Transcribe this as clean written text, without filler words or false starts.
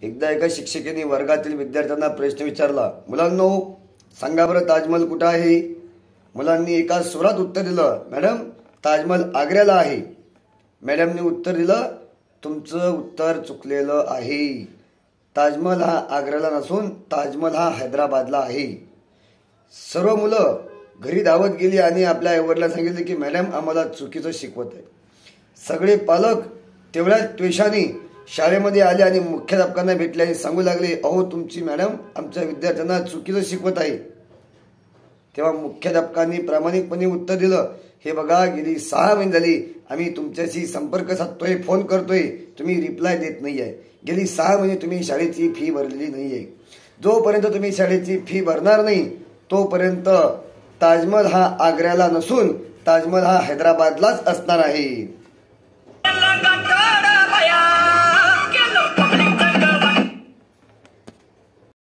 एकदा एका शिक्षिकेने वर्गातील विद्यार्थ्यांना प्रश्न विचारला, मुलांनो सांगा बरं ताजमहल कुठं आहे? मुलांनी एका सुरात उत्तर दिलं, मॅडम ताजमहल आग्र्याला आहे. मॅडमने उत्तर दिलं, तुमचं उत्तर चुकलेलं आहे. ताजमहल हा आग्र्याला नसून ताजमहल हा हैदराबादला आहे. सर्व मुलं घरी धावत गेली आणि आपल्या आईवडिलांना सांगितले की मॅडम आम्हाला चुकीचं शिकवत आहे. सगळे पालक तेवढ्याच त्वेषाने शाळेमध्ये आले आणि मुख्याध्यापकांना भेटले आणि सांगू लागले, अहो तुमची मॅडम आमच्या विद्यार्थ्यांना चुकीचं शिकवत आहे. तेव्हा मुख्याध्यापकांनी प्रामाणिकपणे उत्तर दिलं, हे बघा गेली 6 महिने झाली आम्ही तुमच्याशी संपर्क साधतोय, फोन करतोय, तुम्ही रिप्लाय देत नाही आहे. गेली 6 महिने तुम्ही शाळेची फी भरलेली नाही आहे. जोपर्यंत तुम्ही शाळेची फी भरणार नाही तोपर्यंत ताजमहल हा आग्र्याला नसून ताजमहल हा हैदराबादलाच असणार आहे.